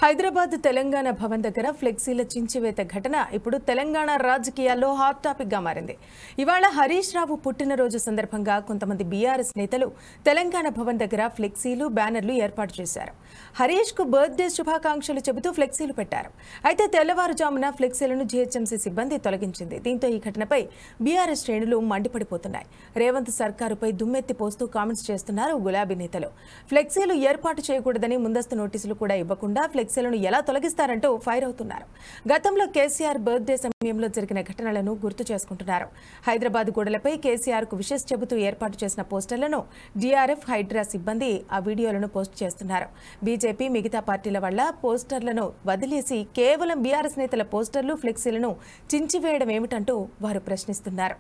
హైదరాబాద్ తెలంగాణ భవన్ దగ్గర ఫ్లెక్సీల చించివేత ఘటన ఇప్పుడు తెలంగాణ రాజకీయాల్లో హాట్ టాపిక్ గా మారింది. ఇవాళ హరీష్ రావు పుట్టినరోజు సందర్భంగా కొంతమంది బీఆర్ఎస్ నేతలు తెలంగాణ భవన్ దగ్గర ఫ్లెక్సీలు, బ్యానర్లు ఏర్పాటు చేశారు. హరీష్ కు బర్త్డే శుభాకాంక్షలు చెబుతూ ఫ్లెక్సీలు పెట్టారు. అయితే తెల్లవారుజామున ఫ్లెక్సీలను జీహెచ్ఎంసీ సిబ్బంది తొలగించింది. దీంతో ఈ ఘటనపై బీఆర్ఎస్ శ్రేణులు మండిపడిపోతున్నాయి. రేవంత్ సర్కారుపై దుమ్మెత్తి పోస్తూ కామెంట్స్ చేస్తున్నారు గులాబీ నేతలు. ఫ్లెక్సీలు ఏర్పాటు చేయకూడదని ముందస్తు నోటీసులు కూడా ఇవ్వకుండా ఫ్లెక్సీలను ఎలా తొలగిస్తారంటూ ఫైర్ అవుతున్నారు. గతంలో కేసీఆర్ బర్త్డే సమయంలో జరిగిన ఘటనలను గుర్తు చేసుకుంటున్నారు. హైదరాబాద్ గోడలపై కేసీఆర్ కు విషెస్ చెబుతూ ఏర్పాటు చేసిన పోస్టర్లను డీఆర్ఎఫ్, హైడ్రా సిబ్బంది ఆ వీడియోలను పోస్ట్ చేస్తున్నారు. బీజేపీ, మిగతా పార్టీల వల్ల పోస్టర్లను వదిలేసి కేవలం బీఆర్ఎస్ నేతల పోస్టర్లు, ఫ్లెక్సీలను చించివేయడం ఏమిటంటూ వారు ప్రశ్నిస్తున్నారు.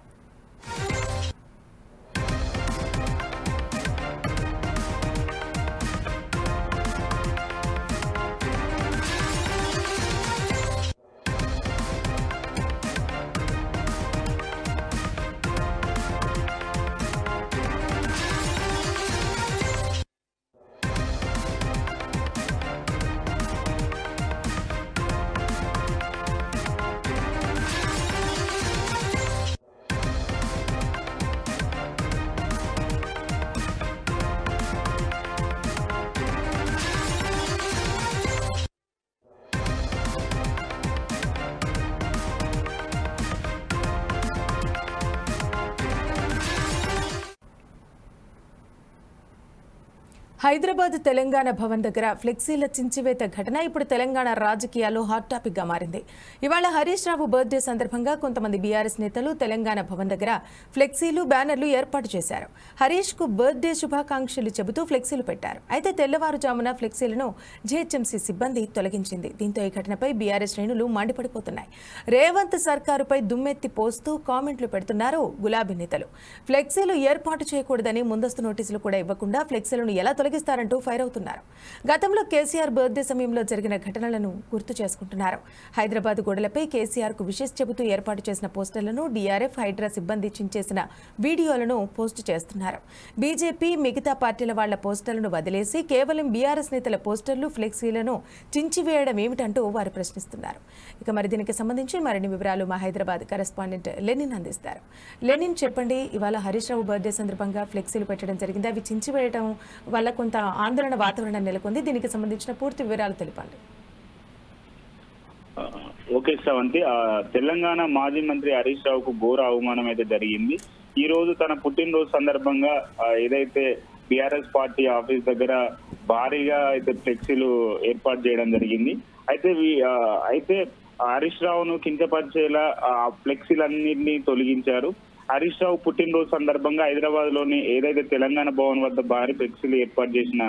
హైదరాబాద్ తెలంగాణ భవన్ దగ్గర ఫ్లెక్సీల చించివేత ఘటన ఇప్పుడు తెలంగాణ రాజకీయాల్లో హాట్ టాపిక్ గా మారింది. ఇవాళ హరీష్ రావు బర్త్డే సందర్భంగా కొంతమంది బీఆర్ఎస్ నేతలు తెలంగాణ భవన్ దగ్గర ఫ్లెక్సీలు, బ్యానర్లు ఏర్పాటు చేశారు. హరీష్ కు బర్త్డే శుభాకాంక్షలు చెబుతూ ఫ్లెక్సీలు పెట్టారు. అయితే తెల్లవారుజామున ఫ్లెక్సీలను జీహెచ్ఎంసీ సిబ్బంది తొలగించింది. దీంతో ఈ ఘటనపై బీఆర్ఎస్ శ్రేణులు మండిపడిపోతున్నాయి. రేవంత్ సర్కారుపై దుమ్మెత్తి పోస్తూ కామెంట్లు పెడుతున్నారు గులాబీ నేతలు. ఫ్లెక్సీలు ఏర్పాటు చేయకూడదని ముందస్తు నోటీసులు కూడా ఇవ్వకుండా ఫ్లెక్సీలను ఎలా తొలగిస్తారంటూ ఫైర్ అవుతున్నారు. గతంలో కేసీఆర్ బర్త్డే సమయంలో జరిగిన ఘటనలను గుర్తు చేసుకుంటున్నారు. హైదరాబాద్ గోడలపై కేసీఆర్ కు విషెస్ చెబుతూ ఏర్పాటు చేసిన పోస్టర్లను డీఆర్ఎఫ్, హైడ్రా సిబ్బంది చించేసిన వీడియోలను పోస్టు చేస్తున్నారు. బీజేపీ, మిగతా పార్టీల వాళ్ల పోస్టర్లను వదిలేసి కేవలం బీఆర్ఎస్ నేతల పోస్టర్లు, ఫ్లెక్సీలను చించివేయడం ఏమిటంటూ వారు ప్రశ్నిస్తున్నారు. ఇక మరి దీనికి సంబంధించి మరిన్ని వివరాలు మా హైదరాబాద్ కరెస్పాండెంట్ లెనిన్ అందిస్తారు. లెనిన్, చెప్పండి, ఇవాళ హరీష్ రావు బర్త్డే సందర్భంగా ఫ్లెక్సీలు పెట్టడం జరిగింది. అవి చించివేయడం వల్ల కొంత ఆందోళన వాతావరణం నెలకొంది. దీనికి సంబంధించిన పూర్తి వివరాలు తెలిపండి. ఓకే శ్రవంతి, తెలంగాణ మాజీ మంత్రి హరీష్ రావుకు ఘోర అవమానం అయితే జరిగింది. ఈ రోజు తన పుట్టినరోజు సందర్భంగా ఏదైతే బీఆర్ఎస్ పార్టీ ఆఫీస్ దగ్గర భారీగా అయితే ఫ్లెక్సీలు ఏర్పాటు చేయడం జరిగింది. అయితే హరీష్ రావును కించపరిచేలా ఫ్లెక్సీలన్నింటినీ తొలగించారు. హరీష్ రావు పుట్టినరోజు సందర్భంగా హైదరాబాద్ లోని ఏదైతే తెలంగాణ భవన్ వద్ద భారీ ఫ్లెక్సీలు ఏర్పాటు చేసిన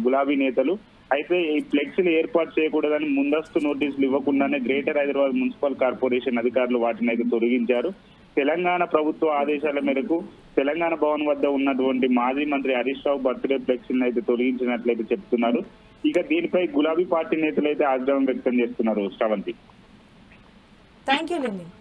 గులాబీ నేతలు అయితే ఈ ఫ్లెక్సీలు ఏర్పాటు చేయకూడదని ముందస్తు నోటీసులు ఇవ్వకుండానే గ్రేటర్ హైదరాబాద్ మున్సిపల్ కార్పొరేషన్ అధికారులు వాటిని అయితే తొలగించారు. తెలంగాణ ప్రభుత్వ ఆదేశాల మేరకు తెలంగాణ భవన్ వద్ద ఉన్నటువంటి మాజీ మంత్రి హరీష్ రావు బర్త్డే ఫ్లెక్సీలను అయితే తొలగించినట్లయితే చెప్తున్నారు. ఇక దీనిపై గులాబీ పార్టీ నేతలు అయితే ఆగ్రహం వ్యక్తం చేస్తున్నారు. Sravanthi, thank you Lenin.